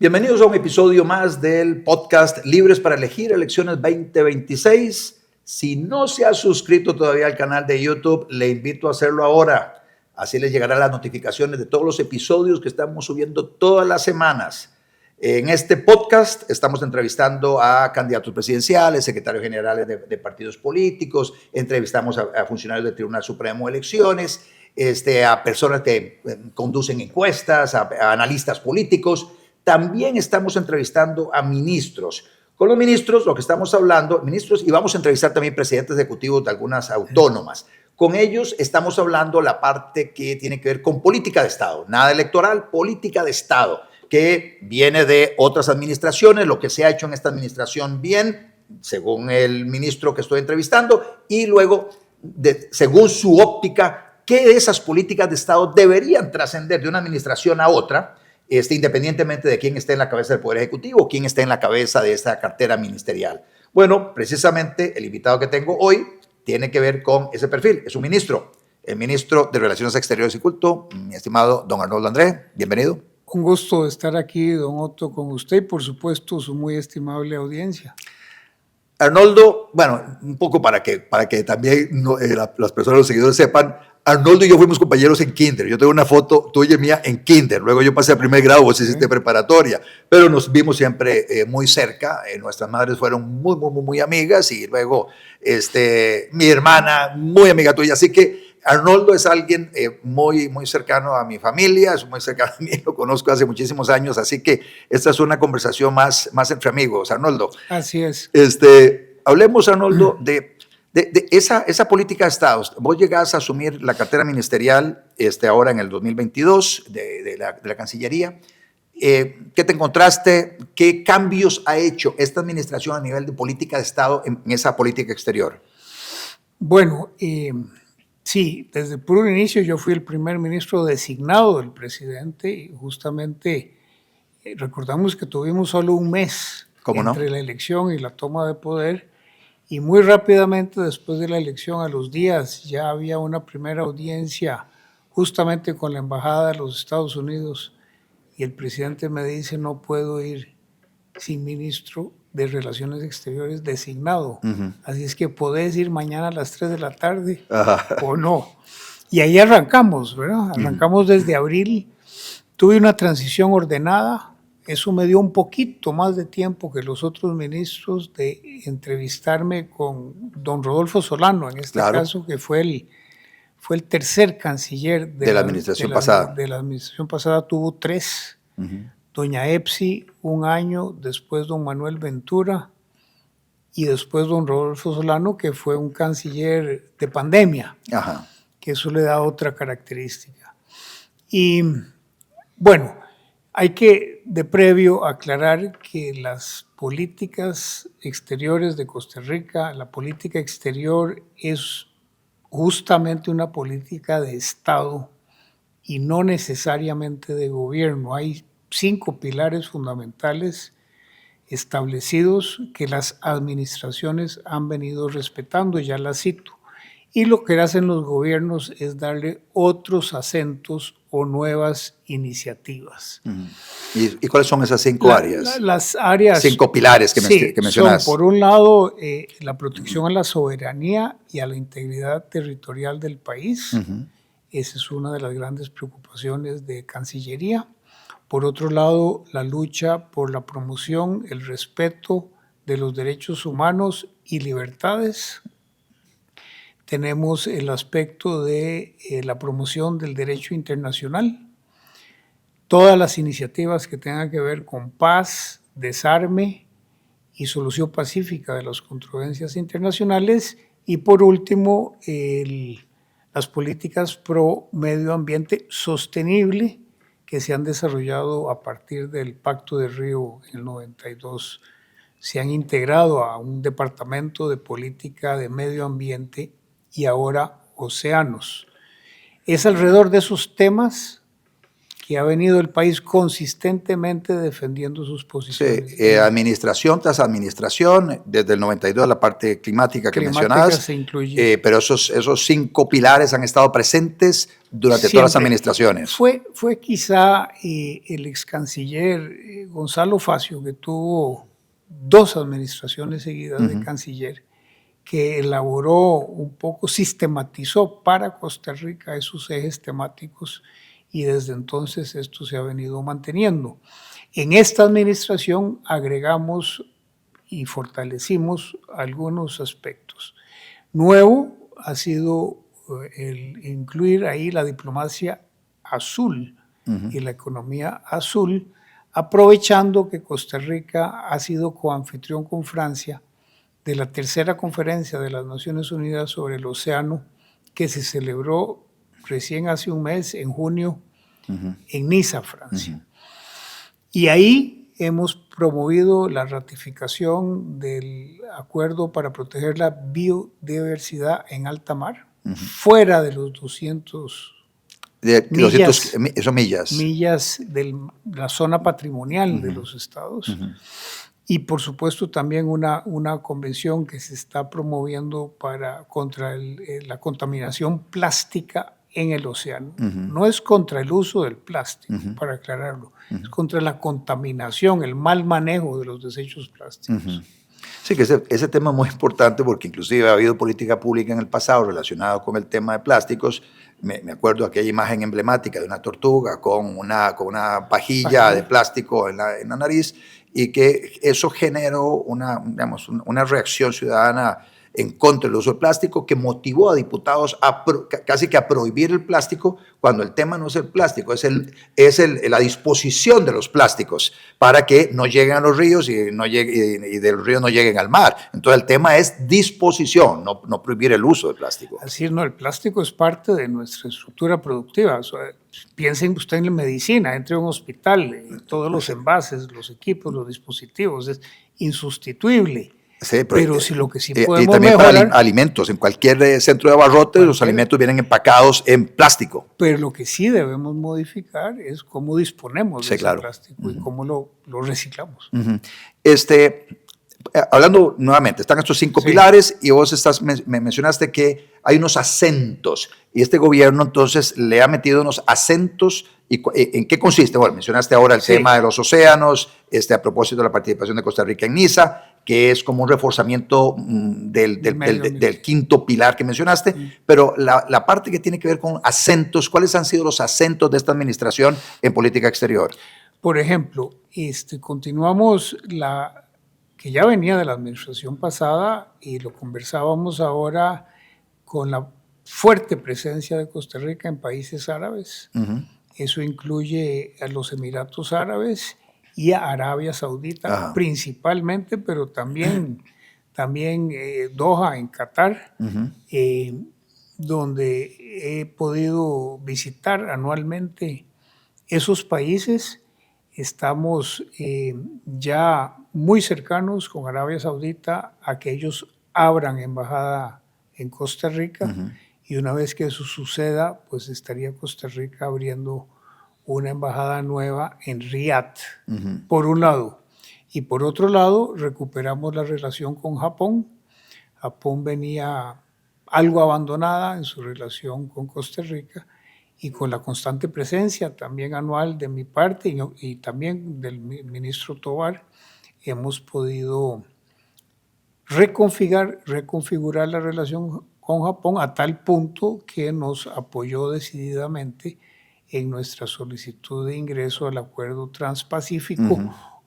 Bienvenidos a un episodio más del podcast Libres para Elegir Elecciones 2026. Si no se ha suscrito todavía al canal de YouTube, le invito a hacerlo ahora. Así les llegarán las notificaciones de todos los episodios que estamos subiendo todas las semanas. En este podcast estamos entrevistando a candidatos presidenciales, secretarios generales de partidos políticos, entrevistamos a funcionarios del Tribunal Supremo de Elecciones, a personas que conducen encuestas, a analistas políticos. También estamos entrevistando a ministros. Con los ministros, lo que estamos hablando, ministros, y vamos a entrevistar también presidentes ejecutivos de algunas autónomas. Con ellos estamos hablando la parte que tiene que ver con política de Estado, nada electoral, política de Estado, que viene de otras administraciones, lo que se ha hecho en esta administración bien, según el ministro que estoy entrevistando, y luego, según su óptica, qué de esas políticas de Estado deberían trascender de una administración a otra, independientemente de quién esté en la cabeza del Poder Ejecutivo o quién esté en la cabeza de esta cartera ministerial. Bueno, precisamente el invitado que tengo hoy tiene que ver con ese perfil. Es un ministro, el ministro de Relaciones Exteriores y Culto, mi estimado don Arnoldo André. Bienvenido. Un gusto estar aquí, don Otto, con usted y, por supuesto, su muy estimable audiencia. Arnoldo, bueno, un poco para que también las personas, los seguidores sepan, Arnoldo y yo fuimos compañeros en kinder. Yo tengo una foto tuya y mía en kinder. Luego yo pasé a primer grado, vos hiciste preparatoria. Pero nos vimos siempre muy cerca. Nuestras madres fueron muy amigas. Y luego mi hermana, muy amiga tuya. Así que Arnoldo es alguien muy cercano a mi familia, es muy cercano a mí, lo conozco hace muchísimos años. Así que esta es una conversación más entre amigos, Arnoldo. Así es. Hablemos, Arnoldo, de esa política de Estado. Vos llegás a asumir la cartera ministerial ahora en el 2022 de la Cancillería. ¿Qué te encontraste? ¿Qué cambios ha hecho esta administración a nivel de política de Estado en esa política exterior? Bueno, sí, desde el puro inicio yo fui el primer ministro designado del presidente y justamente recordamos que tuvimos solo un mes entre la elección y la toma de poder. Y muy rápidamente después de la elección, a los días, ya había una primera audiencia justamente con la Embajada de los Estados Unidos y el presidente me dice, no puedo ir sin ministro de Relaciones Exteriores designado. Así es que podés ir mañana a las 3 de la tarde o no. Y ahí arrancamos, ¿verdad? Arrancamos desde abril. Tuve una transición ordenada. Eso me dio un poquito más de tiempo que los otros ministros de entrevistarme con don Rodolfo Solano, en este caso, que fue el tercer canciller de la administración pasada. De la administración pasada tuvo 3. Doña Epsi, 1 año, después don Manuel Ventura y después don Rodolfo Solano, que fue un canciller de pandemia, que eso le da otra característica. Y bueno, hay que de previo aclarar que las políticas exteriores de Costa Rica, la política exterior es justamente una política de Estado y no necesariamente de gobierno. Hay 5 pilares fundamentales establecidos que las administraciones han venido respetando, ya las cito. Y lo que hacen los gobiernos es darle otros acentos o nuevas iniciativas. ¿Y cuáles son esas 5 áreas? Las áreas... 5 pilares que mencionas. Son, por un lado, la protección a la soberanía y a la integridad territorial del país. Esa es una de las grandes preocupaciones de Cancillería. Por otro lado, la lucha por la promoción, el respeto de los derechos humanos y libertades. Tenemos el aspecto de la promoción del derecho internacional, todas las iniciativas que tengan que ver con paz, desarme y solución pacífica de las controversias internacionales y por último las políticas pro medio ambiente sostenible que se han desarrollado a partir del Pacto de Río en el 92. Se han integrado a un departamento de política de medio ambiente y ahora océanos. Es alrededor de esos temas que ha venido el país consistentemente defendiendo sus posiciones. Sí, administración tras administración, desde el 92 la parte climática que mencionabas, se incluye. Pero esos 5 pilares han estado presentes durante Siempre. todas las administraciones. Fue quizá el ex canciller Gonzalo Facio, que tuvo 2 administraciones seguidas de canciller, que elaboró un poco, sistematizó para Costa Rica esos ejes temáticos, y desde entonces esto se ha venido manteniendo. En esta administración agregamos y fortalecimos algunos aspectos. Nuevo ha sido el incluir ahí la diplomacia azul y la economía azul, aprovechando que Costa Rica ha sido coanfitrión con Francia de la tercera conferencia de las Naciones Unidas sobre el océano, que se celebró recién hace un mes, en junio, en Niza, Francia. Y ahí hemos promovido la ratificación del acuerdo para proteger la biodiversidad en alta mar, fuera de los 200 millas de la zona patrimonial de los estados. Y por supuesto también una convención que se está promoviendo contra la contaminación plástica en el océano. No es contra el uso del plástico, para aclararlo, es contra la contaminación, el mal manejo de los desechos plásticos. Sí, que ese tema es muy importante porque inclusive ha habido política pública en el pasado relacionada con el tema de plásticos. Me acuerdo de aquella imagen emblemática de una tortuga con una pajilla de plástico en la nariz, y que eso generó una reacción ciudadana en contra del uso del plástico, que motivó a diputados casi que a prohibir el plástico, cuando el tema no es el plástico, es la disposición de los plásticos para que no lleguen a los ríos y de los ríos no lleguen al mar. Entonces el tema es disposición, no prohibir el uso del plástico. Así es, no, el plástico es parte de nuestra estructura productiva. O sea, piensen usted en la medicina, entre un hospital, todos los envases, los equipos, los dispositivos, es insustituible. Sí, pero si lo que sí podemos y también mejorar, para alimentos, en cualquier centro de abarrotes los alimentos vienen empacados en plástico. Pero lo que sí debemos modificar es cómo disponemos de ese plástico y cómo lo reciclamos. Hablando nuevamente, están estos 5 pilares, y vos me mencionaste que hay unos acentos, y este gobierno entonces le ha metido unos acentos. ¿En qué consiste? Bueno, mencionaste ahora el tema de los océanos, a propósito de la participación de Costa Rica en Niza, que es como un reforzamiento del 5º pilar que mencionaste, pero la parte que tiene que ver con acentos, ¿cuáles han sido los acentos de esta administración en política exterior? Por ejemplo, continuamos que ya venía de la administración pasada, y lo conversábamos ahora con la fuerte presencia de Costa Rica en países árabes. Eso incluye a los Emiratos Árabes y a Arabia Saudita principalmente, pero también Doha, en Qatar, donde he podido visitar anualmente esos países. Estamos ya muy cercanos con Arabia Saudita a que ellos abran embajada en Costa Rica, y una vez que eso suceda, pues estaría Costa Rica abriendo una embajada nueva en Riad, por un lado. Y por otro lado, recuperamos la relación con Japón. Japón venía algo abandonada en su relación con Costa Rica, y con la constante presencia también anual de mi parte y también del ministro Tovar, hemos podido reconfigurar la relación con Japón a tal punto que nos apoyó decididamente en nuestra solicitud de ingreso al Acuerdo Transpacífico,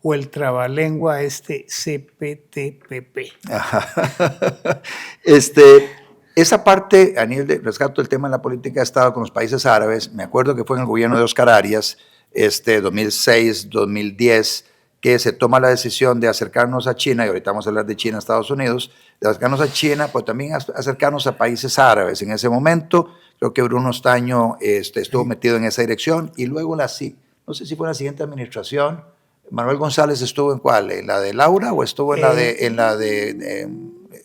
o el trabalengua CPTPP. Esa parte, a nivel de rescato del tema de la política de Estado con los países árabes, me acuerdo que fue en el gobierno de Oscar Arias, 2006, 2010, que se toma la decisión de acercarnos a China, y ahorita vamos a hablar de China, Estados Unidos, de acercarnos a China, pero también acercarnos a países árabes. En ese momento, creo que Bruno Estaño estuvo metido en esa dirección, y luego no sé si fue en la siguiente administración, Manuel González estuvo en ¿cuál? ¿En la de Laura o estuvo en la de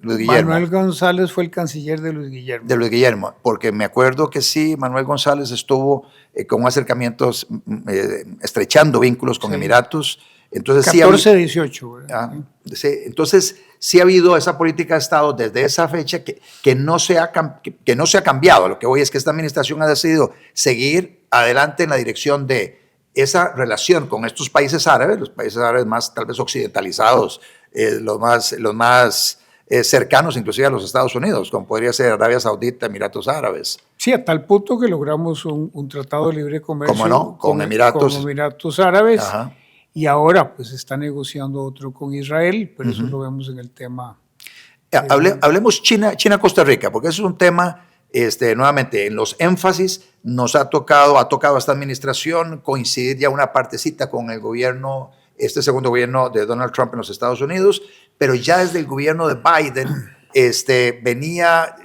Luis Guillermo. Manuel González fue el canciller de Luis Guillermo. De Luis Guillermo, porque me acuerdo que sí, Manuel González estuvo con acercamientos, estrechando vínculos con Emiratos. Entonces, 14, 18. Sí, entonces, sí ha habido esa política de Estado desde esa fecha que no se ha cambiado. Lo que voy es que esta administración ha decidido seguir adelante en la dirección de esa relación con estos países árabes, los países árabes más tal vez occidentalizados, los más cercanos inclusive a los Estados Unidos, como podría ser Arabia Saudita, Emiratos Árabes. Sí, a tal punto que logramos un tratado de libre comercio ¿Cómo no? Con Emiratos Árabes. Ajá. Y ahora pues está negociando otro con Israel, pero eso lo vemos en el tema. Hablemos China-Costa Rica, porque eso es un tema, nuevamente, en los énfasis ha tocado a esta administración coincidir ya una partecita con el gobierno, este segundo gobierno de Donald Trump en los Estados Unidos, pero ya desde el gobierno de Biden venía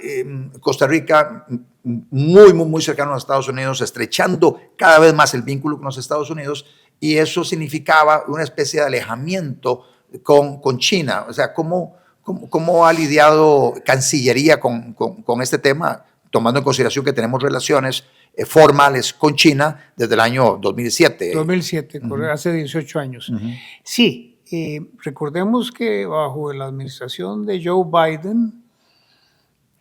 Costa Rica muy cercano a los Estados Unidos, estrechando cada vez más el vínculo con los Estados Unidos, y eso significaba una especie de alejamiento con China. O sea, ¿cómo ha lidiado Cancillería con este tema, tomando en consideración que tenemos relaciones formales con China desde el año 2007? 2007, hace 18 años. Sí, recordemos que bajo la administración de Joe Biden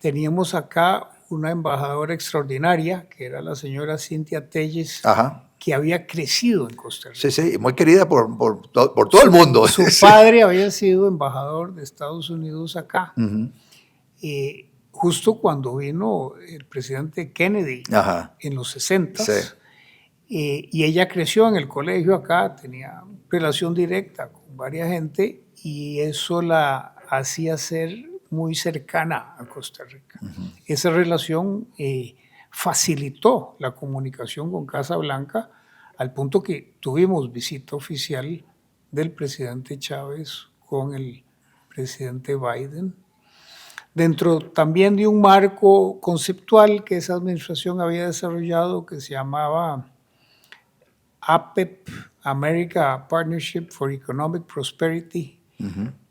teníamos acá una embajadora extraordinaria, que era la señora Cynthia Telles, que había crecido en Costa Rica. Sí, muy querida por todo el mundo. Su padre había sido embajador de Estados Unidos acá. Justo cuando vino el presidente Kennedy en los 60s, y ella creció en el colegio acá, tenía relación directa con varias gente, y eso la hacía ser muy cercana a Costa Rica. Esa relación facilitó la comunicación con Casa Blanca, al punto que tuvimos visita oficial del presidente Chávez con el presidente Biden, dentro también de un marco conceptual que esa administración había desarrollado, que se llamaba APEP, America Partnership for Economic Prosperity,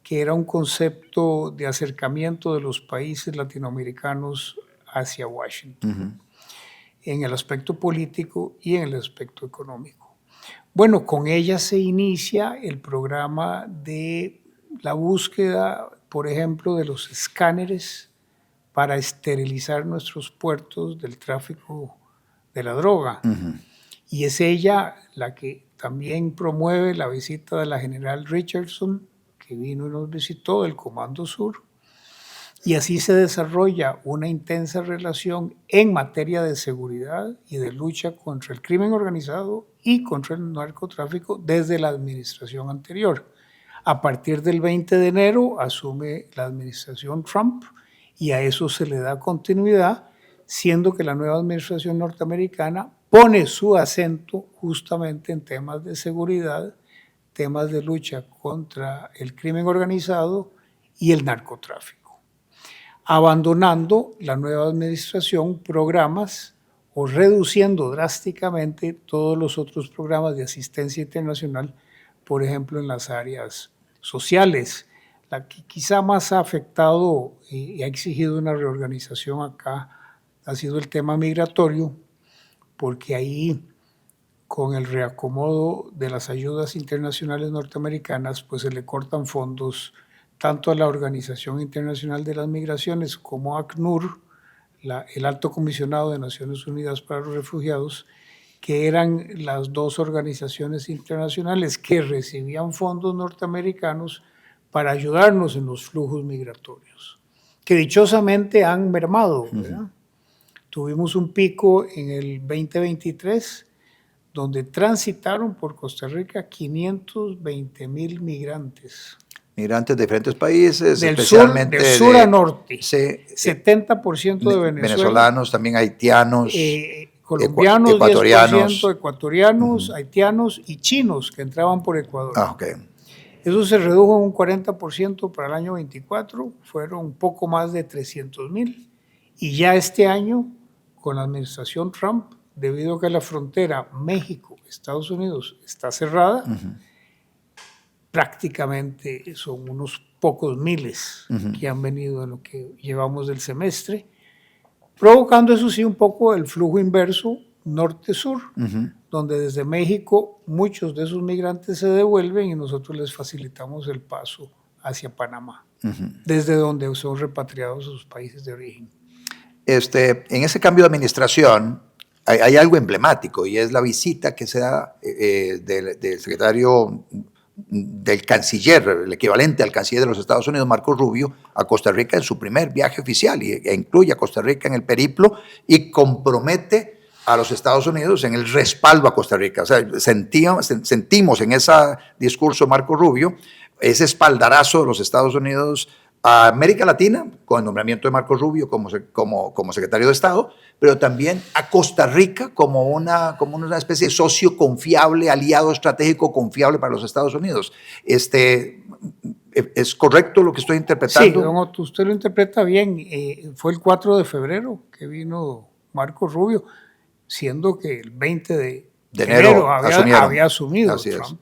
que era un concepto de acercamiento de los países latinoamericanos hacia Washington, en el aspecto político y en el aspecto económico. Bueno, con ella se inicia el programa de la búsqueda, por ejemplo, de los escáneres para esterilizar nuestros puertos del tráfico de la droga. Y es ella la que también promueve la visita de la general Richardson, que vino y nos visitó, del Comando Sur. Y así se desarrolla una intensa relación en materia de seguridad y de lucha contra el crimen organizado y contra el narcotráfico desde la administración anterior. A partir del 20 de enero asume la administración Trump y a eso se le da continuidad, siendo que la nueva administración norteamericana pone su acento justamente en temas de seguridad, temas de lucha contra el crimen organizado y el narcotráfico, abandonando la nueva administración programas o reduciendo drásticamente todos los otros programas de asistencia internacional, por ejemplo, en las áreas sociales. La que quizá más ha afectado y ha exigido una reorganización acá ha sido el tema migratorio, porque ahí, con el reacomodo de las ayudas internacionales norteamericanas, pues se le cortan fondos tanto a la Organización Internacional de las Migraciones como a ACNUR, el Alto Comisionado de Naciones Unidas para los Refugiados, que eran las dos organizaciones internacionales que recibían fondos norteamericanos para ayudarnos en los flujos migratorios, que dichosamente han mermado, ¿verdad? Tuvimos un pico en el 2023, donde transitaron por Costa Rica 520,000 migrantes. Migrantes de diferentes países, del especialmente sur, de sur a norte. Sí, 70% de Venezuela. Venezolanos, también haitianos. Colombianos, ecuatorianos. 10% ecuatorianos, haitianos y chinos que entraban por Ecuador. Okay. Eso se redujo un 40% para el año 24, fueron un poco más de 300,000. Y ya este año, con la administración Trump, debido a que la frontera México-Estados Unidos está cerrada, prácticamente son unos pocos miles que han venido en lo que llevamos del semestre, provocando eso sí un poco el flujo inverso norte-sur, donde desde México muchos de esos migrantes se devuelven y nosotros les facilitamos el paso hacia Panamá, desde donde son repatriados a sus países de origen. En ese cambio de administración hay algo emblemático y es la visita que se da del secretario del canciller, el equivalente al canciller de los Estados Unidos, Marco Rubio, a Costa Rica en su primer viaje oficial e incluye a Costa Rica en el periplo y compromete a los Estados Unidos en el respaldo a Costa Rica. O sea, sentimos en ese discurso Marco Rubio ese espaldarazo de los Estados Unidos a América Latina, con el nombramiento de Marco Rubio como secretario de Estado, pero también a Costa Rica como una especie de socio confiable, aliado estratégico confiable para los Estados Unidos. ¿Es correcto lo que estoy interpretando? Sí, don Otto, usted lo interpreta bien. Fue el 4 de febrero que vino Rubio, siendo que el 20 de enero había asumido Trump.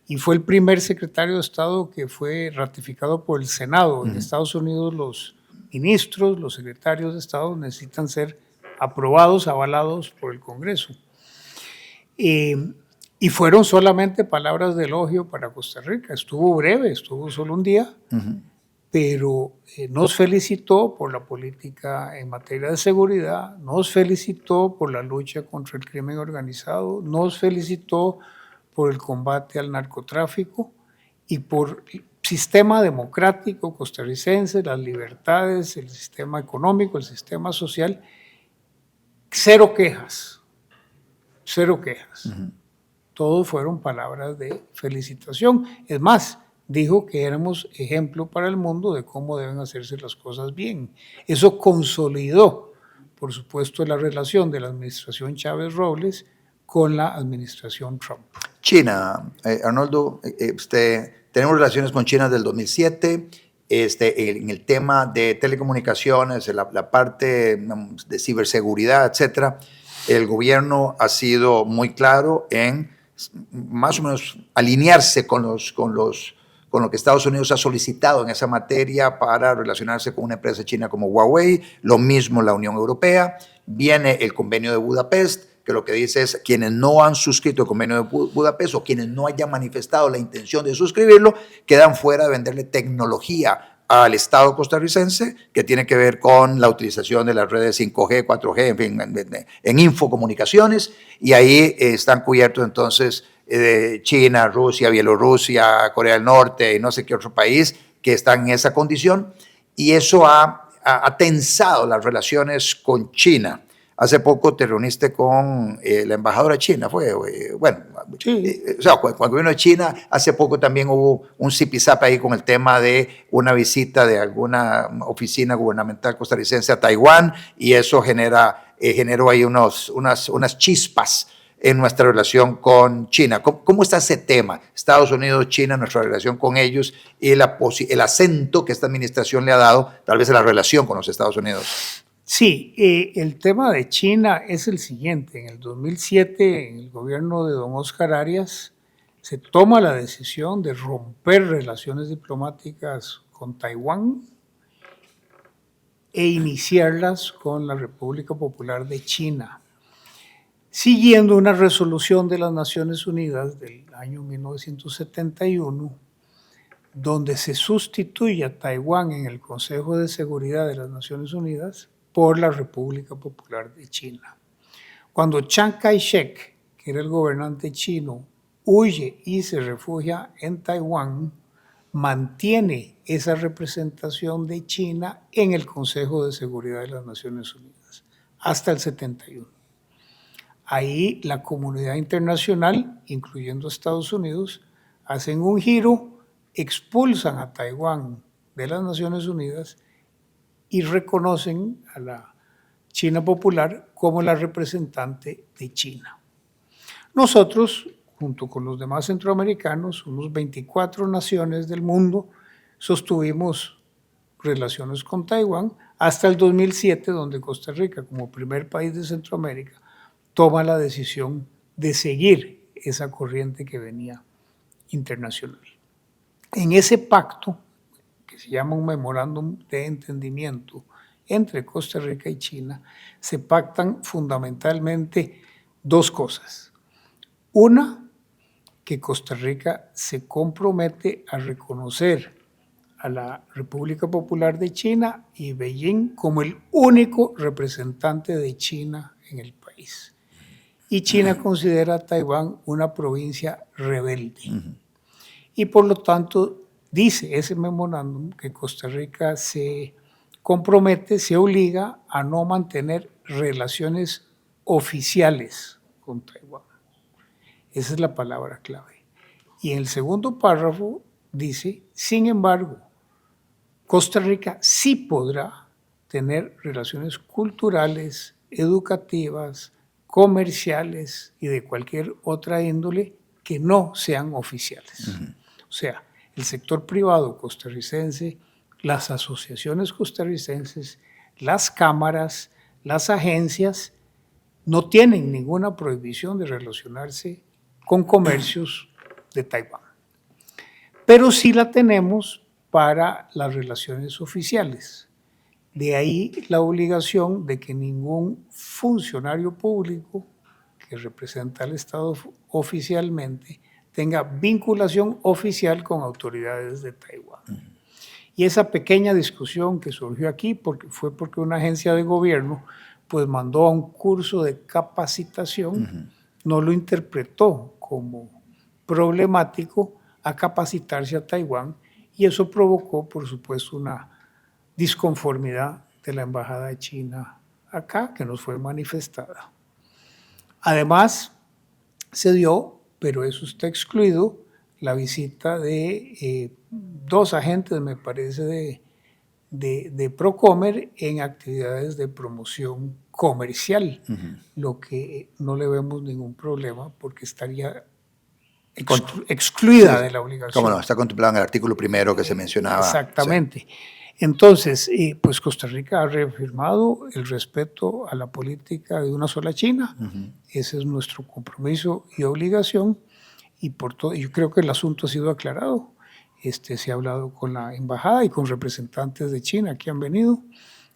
Y fue el primer secretario de Estado que fue ratificado por el Senado. En Estados Unidos los ministros, los secretarios de Estado necesitan ser aprobados, avalados por el Congreso. Y fueron solamente palabras de elogio para Costa Rica. Estuvo breve, estuvo solo un día, pero nos felicitó por la política en materia de seguridad, nos felicitó por la lucha contra el crimen organizado, nos felicitó por el combate al narcotráfico y por el sistema democrático costarricense, las libertades, el sistema económico, el sistema social. Cero quejas, cero quejas. Todo fueron palabras de felicitación. Es más, dijo que éramos ejemplo para el mundo de cómo deben hacerse las cosas bien. Eso consolidó, por supuesto, la relación de la administración Chávez Robles con la administración Trump. China, Arnoldo, tenemos relaciones con China desde el 2007, en el tema de telecomunicaciones, la parte de ciberseguridad, etcétera. El gobierno ha sido muy claro en más o menos alinearse con lo que Estados Unidos ha solicitado en esa materia para relacionarse con una empresa china como Huawei, lo mismo la Unión Europea. Viene el convenio de Budapest, que lo que dice es quienes no han suscrito el convenio de Budapest o quienes no hayan manifestado la intención de suscribirlo, quedan fuera de venderle tecnología al Estado costarricense, que tiene que ver con la utilización de las redes 5G, 4G, en fin, en infocomunicaciones, y ahí están cubiertos entonces China, Rusia, Bielorrusia, Corea del Norte y no sé qué otro país que están en esa condición, y eso ha tensado las relaciones con China. Hace poco te reuniste con la embajadora china, Sí. O sea, cuando vino de China, hace poco también hubo un zipizape ahí con el tema de una visita de alguna oficina gubernamental costarricense a Taiwán, y eso generó ahí unas chispas en nuestra relación con China. ¿Cómo está ese tema? Estados Unidos, China, nuestra relación con ellos y el acento que esta administración le ha dado tal vez a la relación con los Estados Unidos. Sí, el tema de China es el siguiente. En el 2007, en el gobierno de don Óscar Arias, se toma la decisión de romper relaciones diplomáticas con Taiwán e iniciarlas con la República Popular de China, siguiendo una resolución de las Naciones Unidas del año 1971, donde se sustituye a Taiwán en el Consejo de Seguridad de las Naciones Unidas por la República Popular de China. Cuando Chiang Kai-shek, que era el gobernante chino, huye y se refugia en Taiwán, mantiene esa representación de China en el Consejo de Seguridad de las Naciones Unidas hasta el 71. Ahí la comunidad internacional, incluyendo Estados Unidos, hacen un giro, expulsan a Taiwán de las Naciones Unidas y reconocen a la China Popular como la representante de China. Nosotros, junto con los demás centroamericanos, unos 24 naciones del mundo, sostuvimos relaciones con Taiwán hasta el 2007, donde Costa Rica, como primer país de Centroamérica, toma la decisión de seguir esa corriente que venía internacional. En ese pacto, que se llama un memorándum de entendimiento entre Costa Rica y China, se pactan fundamentalmente dos cosas. Una, que Costa Rica se compromete a reconocer a la República Popular de China y Beijing como el único representante de China en el país. Y China considera a Taiwán una provincia rebelde. Y por lo tanto, dice ese memorándum que Costa Rica se compromete, se obliga a no mantener relaciones oficiales con Taiwán. Esa es la palabra clave. Y en el segundo párrafo dice, sin embargo, Costa Rica sí podrá tener relaciones culturales, educativas, comerciales y de cualquier otra índole que no sean oficiales. O sea, el sector privado costarricense, las asociaciones costarricenses, las cámaras, las agencias, no tienen ninguna prohibición de relacionarse con comercios de Taiwán. Pero sí la tenemos para las relaciones oficiales. De ahí la obligación de que ningún funcionario público que representa al Estado oficialmente tenga vinculación oficial con autoridades de Taiwán. Y esa pequeña discusión que surgió aquí fue porque una agencia de gobierno pues mandó a un curso de capacitación, no lo interpretó como problemático a capacitarse a Taiwán, y eso provocó, por supuesto, una disconformidad de la Embajada de China acá, que nos fue manifestada. Además, se dio, pero eso está excluido, la visita de dos agentes, me parece, de Procomer en actividades de promoción comercial, lo que no le vemos ningún problema porque estaría excluida de la obligación. ¿Cómo no? Está contemplado en el artículo primero que se mencionaba. Exactamente. Sí. Entonces, pues Costa Rica ha reafirmado el respeto a la política de una sola China. Ese es nuestro compromiso y obligación. Y por todo, yo creo que el asunto ha sido aclarado. Se ha hablado con la embajada y con representantes de China que han venido,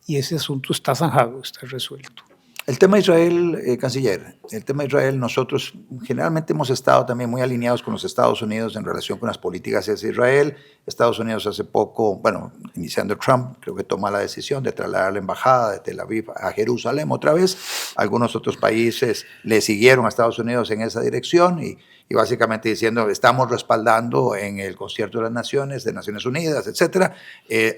y ese asunto está zanjado, está resuelto. El tema de Israel, canciller, el tema de Israel, nosotros generalmente hemos estado también muy alineados con los Estados Unidos en relación con las políticas hacia Israel. Estados Unidos hace poco, bueno, iniciando Trump, creo que toma la decisión de trasladar la embajada de Tel Aviv a Jerusalén otra vez. Algunos otros países le siguieron a Estados Unidos en esa dirección y básicamente diciendo estamos respaldando en el Concierto de las Naciones, de Naciones Unidas, etcétera,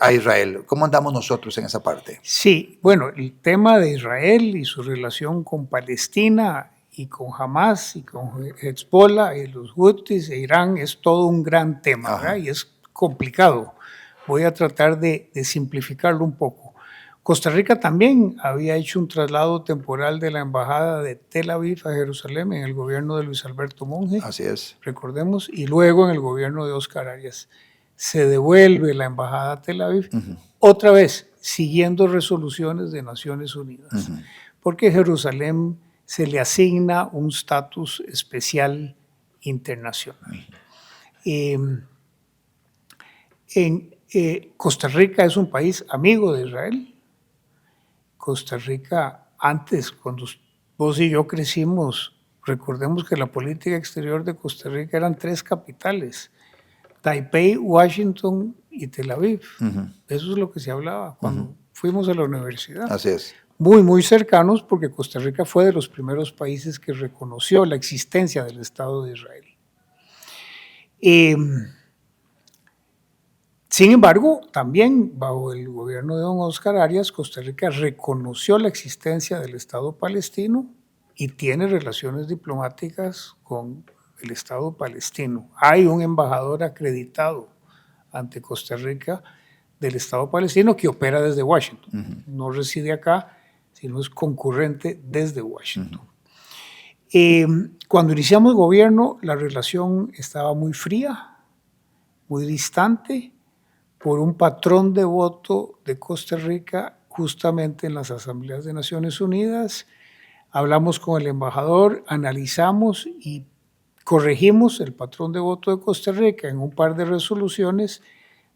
a Israel. ¿Cómo andamos nosotros en esa parte? Sí, bueno, el tema de Israel y su relación con Palestina y con Hamas y con Hezbollah y los Houthis e Irán es todo un gran tema, ¿verdad? Y es complicado. Voy a tratar de simplificarlo un poco. Costa Rica también había hecho un traslado temporal de la embajada de Tel Aviv a Jerusalén en el gobierno de Luis Alberto Monge. Así es. Recordemos, y luego en el gobierno de Óscar Arias. Se devuelve la embajada a Tel Aviv, otra vez siguiendo resoluciones de Naciones Unidas, porque a Jerusalén se le asigna un estatus especial internacional. Costa Rica es un país amigo de Israel. Costa Rica, antes, cuando vos y yo crecimos, recordemos que la política exterior de Costa Rica eran 3 capitales: Taipei, Washington y Tel Aviv. Eso es lo que se hablaba cuando fuimos a la universidad. Así es. Muy, muy cercanos, porque Costa Rica fue de los primeros países que reconoció la existencia del Estado de Israel. Sin embargo, también bajo el gobierno de don Óscar Arias, Costa Rica reconoció la existencia del Estado palestino y tiene relaciones diplomáticas con el Estado palestino. Hay un embajador acreditado ante Costa Rica del Estado palestino que opera desde Washington. No reside acá, sino es concurrente desde Washington. Cuando iniciamos gobierno, la relación estaba muy fría, muy distante, por un patrón de voto de Costa Rica justamente en las asambleas de Naciones Unidas. Hablamos con el embajador, analizamos y corregimos el patrón de voto de Costa Rica en un par de resoluciones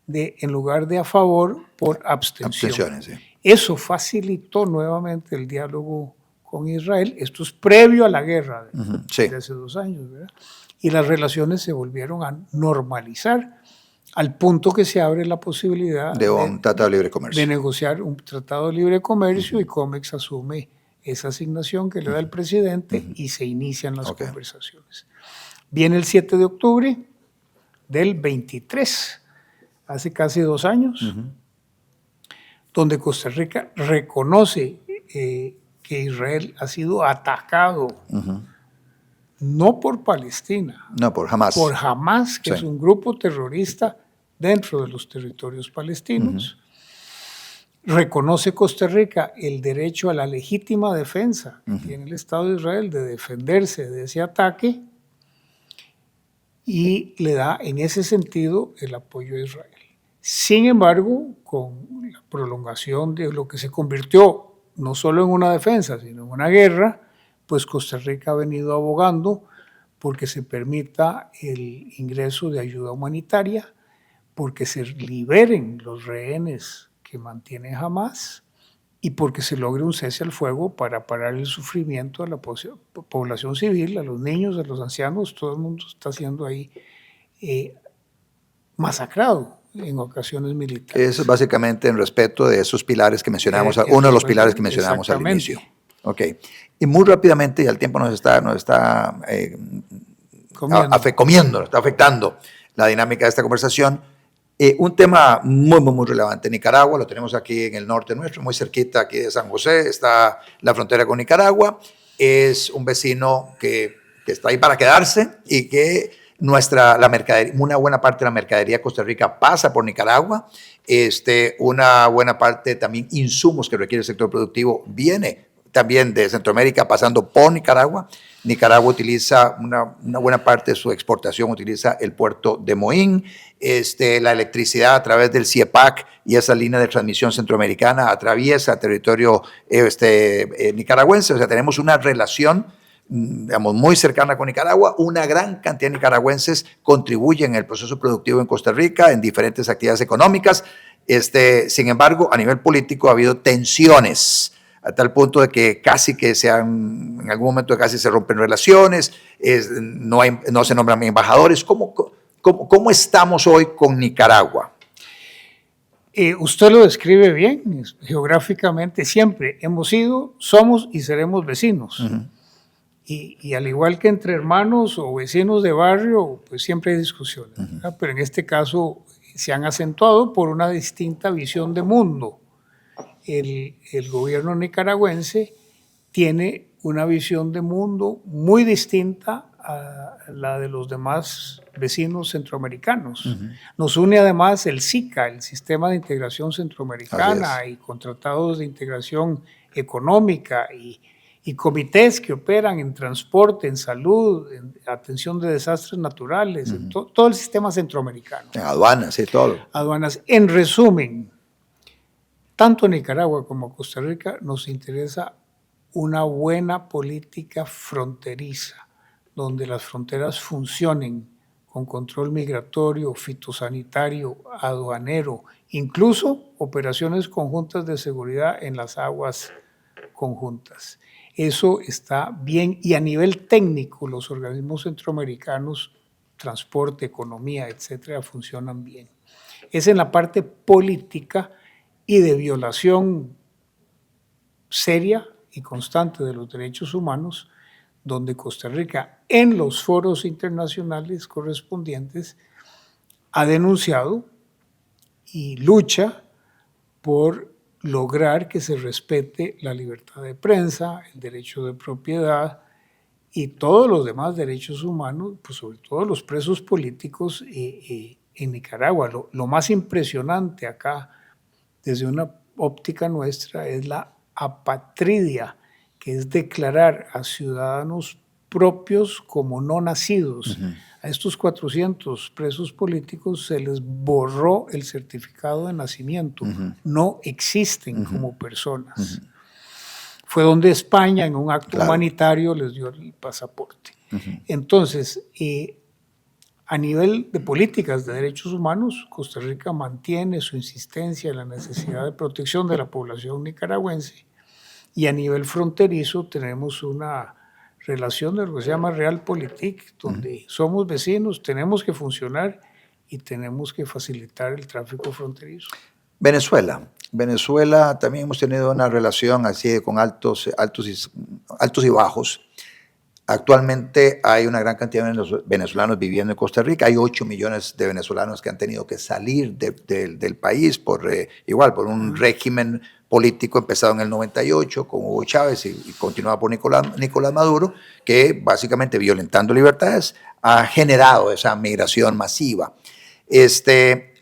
en lugar de a favor, por abstención. Abstenciones, sí. Eso facilitó nuevamente el diálogo con Israel. Esto es previo a la guerra Sí. de hace 2 años, ¿verdad? Y las relaciones se volvieron a normalizar al punto que se abre la posibilidad de un tratado de libre comercio. De negociar un tratado de libre comercio, y COMEX asume esa asignación que le da el presidente y se inician las conversaciones. Viene el 7 de octubre del 23, hace casi 2 años, donde Costa Rica reconoce que Israel ha sido atacado, no por Palestina, no por Hamás. Por Hamás, que es un grupo terrorista dentro de los territorios palestinos. Reconoce Costa Rica el derecho a la legítima defensa que tiene el Estado de Israel de defenderse de ese ataque, y le da en ese sentido el apoyo a Israel. Sin embargo, con la prolongación de lo que se convirtió no solo en una defensa, sino en una guerra, pues Costa Rica ha venido abogando porque se permita el ingreso de ayuda humanitaria, porque se liberen los rehenes que mantiene Hamás y porque se logre un cese al fuego para parar el sufrimiento a la población civil, a los niños, a los ancianos. Todo el mundo está siendo ahí masacrado en ocasiones militares. Eso es básicamente en respeto de esos pilares que mencionamos, uno de los pilares que mencionamos al inicio. Ok. Y muy rápidamente, ya el tiempo nos está comiendo, nos está afectando la dinámica de esta conversación. Un tema muy relevante, Nicaragua, lo tenemos aquí en el norte nuestro, muy cerquita aquí de San José, está la frontera con Nicaragua, es un vecino que está ahí para quedarse y que una buena parte de la mercadería de Costa Rica pasa por Nicaragua, una buena parte también insumos que requiere el sector productivo viene también de Centroamérica pasando por Nicaragua. Nicaragua utiliza una buena parte de su exportación, utiliza el puerto de Moín, la electricidad a través del CIEPAC y esa línea de transmisión centroamericana atraviesa territorio nicaragüense. O sea, tenemos una relación, digamos, muy cercana con Nicaragua. Una gran cantidad de nicaragüenses contribuyen en el proceso productivo en Costa Rica, en diferentes actividades económicas. Sin embargo, a nivel político ha habido tensiones, a tal punto de que en algún momento casi se rompen relaciones, no se nombran embajadores. ¿Cómo estamos hoy con Nicaragua? Usted lo describe bien, geográficamente siempre hemos sido, somos y seremos vecinos. Y al igual que entre hermanos o vecinos de barrio, pues siempre hay discusiones, pero en este caso se han acentuado por una distinta visión de mundo. El gobierno nicaragüense tiene una visión de mundo muy distinta a la de los demás vecinos centroamericanos. Nos une además el SICA, el Sistema de Integración Centroamericana, y con tratados de integración económica y comités que operan en transporte, en salud, en atención de desastres naturales, en todo el sistema centroamericano. En aduanas y todo. Aduanas. En resumen, tanto a Nicaragua como a Costa Rica nos interesa una buena política fronteriza, donde las fronteras funcionen con control migratorio, fitosanitario, aduanero, incluso operaciones conjuntas de seguridad en las aguas conjuntas. Eso está bien, y a nivel técnico los organismos centroamericanos, transporte, economía, etcétera, funcionan bien. Es en la parte política y de violación seria y constante de los derechos humanos, donde Costa Rica, en los foros internacionales correspondientes, ha denunciado y lucha por lograr que se respete la libertad de prensa, el derecho de propiedad y todos los demás derechos humanos, pues sobre todo los presos políticos en Nicaragua. Lo más impresionante acá, desde una óptica nuestra, es la apatridia, que es declarar a ciudadanos propios como no nacidos. A estos 400 presos políticos se les borró el certificado de nacimiento. No existen como personas. Fue donde España, en un acto humanitario, les dio el pasaporte. Entonces, A nivel de políticas de derechos humanos, Costa Rica mantiene su insistencia en la necesidad de protección de la población nicaragüense, y a nivel fronterizo tenemos una relación de lo que se llama Realpolitik, donde somos vecinos, tenemos que funcionar y tenemos que facilitar el tráfico fronterizo. Venezuela también hemos tenido una relación así con altos y bajos. Actualmente hay una gran cantidad de venezolanos viviendo en Costa Rica. Hay 8 millones de venezolanos que han tenido que salir del país por un régimen político empezado en el 98 con Hugo Chávez y continuado por Nicolás Maduro, que básicamente violentando libertades ha generado esa migración masiva.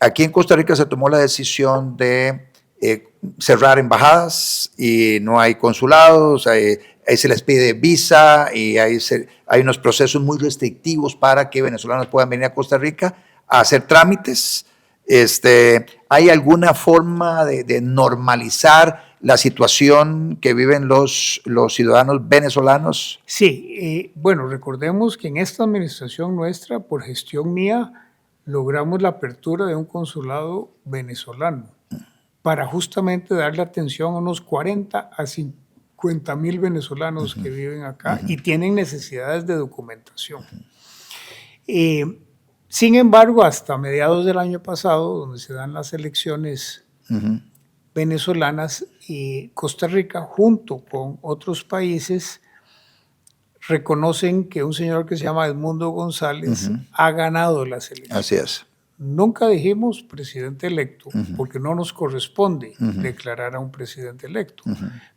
Aquí en Costa Rica se tomó la decisión de cerrar embajadas y no hay consulados, ahí se les pide visa y hay unos procesos muy restrictivos para que venezolanos puedan venir a Costa Rica a hacer trámites. ¿Hay alguna forma de normalizar la situación que viven los ciudadanos venezolanos? Sí, bueno, recordemos que en esta administración nuestra, por gestión mía, logramos la apertura de un consulado venezolano para justamente darle atención a unos 40 a 50 mil venezolanos que viven acá y tienen necesidades de documentación. Sin embargo, hasta mediados del año pasado, donde se dan las elecciones venezolanas, Costa Rica, junto con otros países, reconocen que un señor que se llama Edmundo González ha ganado las elecciones. Así es. Nunca dijimos presidente electo, porque no nos corresponde declarar a un presidente electo,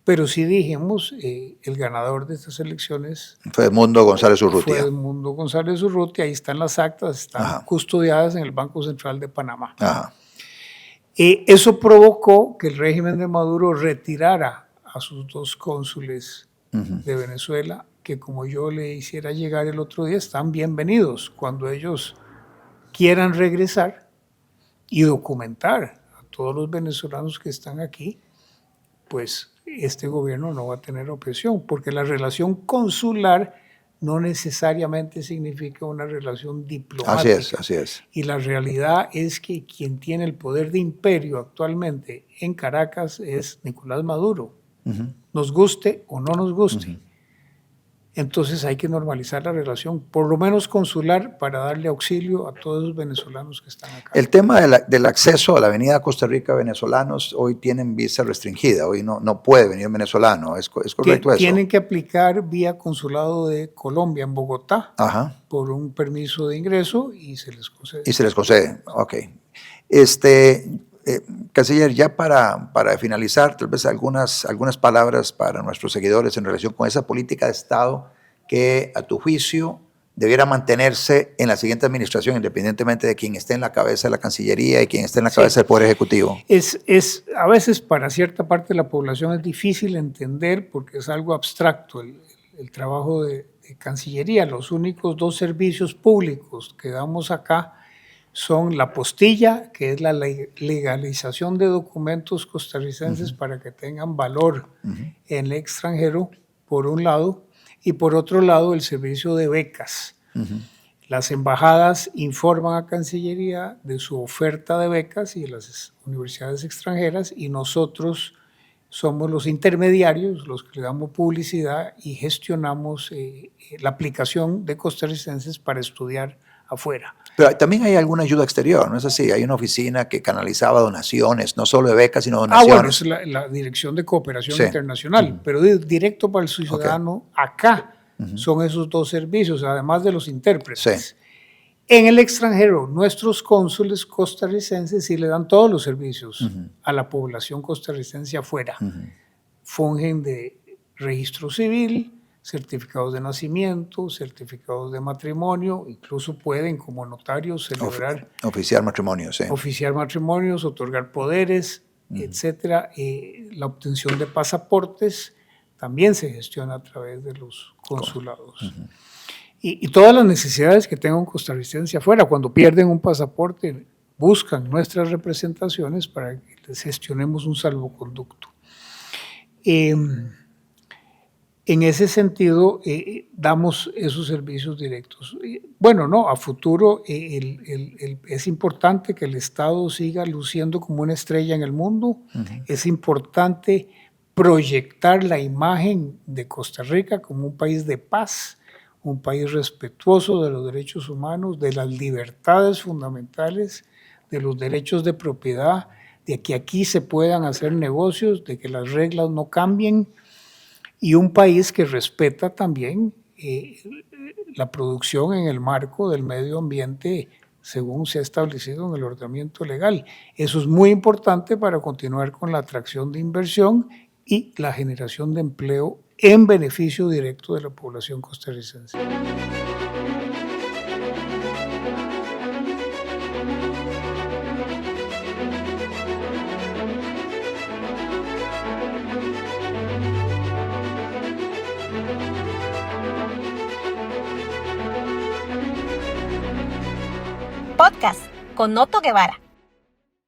pero sí dijimos el ganador de estas elecciones fue Edmundo González Urrutia. Fue Edmundo González Urrutia, ahí están las actas, están custodiadas en el Banco Central de Panamá. Eso provocó que el régimen de Maduro retirara a sus 2 cónsules de Venezuela, que como yo le hiciera llegar el otro día, están bienvenidos cuando ellos quieran regresar y documentar a todos los venezolanos que están aquí, pues este gobierno no va a tener objeción, porque la relación consular no necesariamente significa una relación diplomática. Así es. Y la realidad es que quien tiene el poder de imperio actualmente en Caracas es Nicolás Maduro, nos guste o no nos guste. Entonces hay que normalizar la relación, por lo menos consular, para darle auxilio a todos los venezolanos que están acá. El tema del acceso a la avenida Costa Rica, venezolanos hoy tienen visa restringida, hoy no puede venir venezolano, ¿es correcto eso? Tienen que aplicar vía consulado de Colombia en Bogotá por un permiso de ingreso y se les concede. Y se les concede, ok. Canciller, ya para finalizar, tal vez algunas palabras para nuestros seguidores en relación con esa política de Estado que, a tu juicio, debiera mantenerse en la siguiente administración, independientemente de quién esté en la cabeza de la Cancillería y quién esté en la cabeza del Poder Ejecutivo. A veces para cierta parte de la población es difícil entender porque es algo abstracto el trabajo de Cancillería. Los únicos 2 servicios públicos que damos acá son la postilla, que es la legalización de documentos costarricenses para que tengan valor en el extranjero, por un lado, y por otro lado el servicio de becas. Las embajadas informan a Cancillería de su oferta de becas y de las universidades extranjeras, y nosotros somos los intermediarios, los que le damos publicidad y gestionamos la aplicación de costarricenses para estudiar afuera. Pero también hay alguna ayuda exterior, ¿no es así? Hay una oficina que canalizaba donaciones, no solo de becas, sino donaciones. Bueno, es la Dirección de Cooperación Internacional, pero directo para el ciudadano acá son esos 2 servicios, además de los intérpretes. En el extranjero, nuestros cónsules costarricenses sí le dan todos los servicios a la población costarricense afuera. Fungen de registro civil, certificados de nacimiento, certificados de matrimonio, incluso pueden como notarios celebrar... Oficiar matrimonios, sí. Oficiar matrimonios, otorgar poderes, etcétera. La obtención de pasaportes también se gestiona a través de los consulados. Y todas las necesidades que tenga un costarricense afuera, cuando pierden un pasaporte, buscan nuestras representaciones para que les gestionemos un salvoconducto. en ese sentido, damos esos servicios directos. Bueno, no, a futuro es importante que el Estado siga luciendo como una estrella en el mundo. Es importante proyectar la imagen de Costa Rica como un país de paz, un país respetuoso de los derechos humanos, de las libertades fundamentales, de los derechos de propiedad, de que aquí se puedan hacer negocios, de que las reglas no cambien, y un país que respeta también la producción en el marco del medio ambiente según se ha establecido en el ordenamiento legal. Eso es muy importante para continuar con la atracción de inversión y la generación de empleo en beneficio directo de la población costarricense. Podcast con Otto Guevara.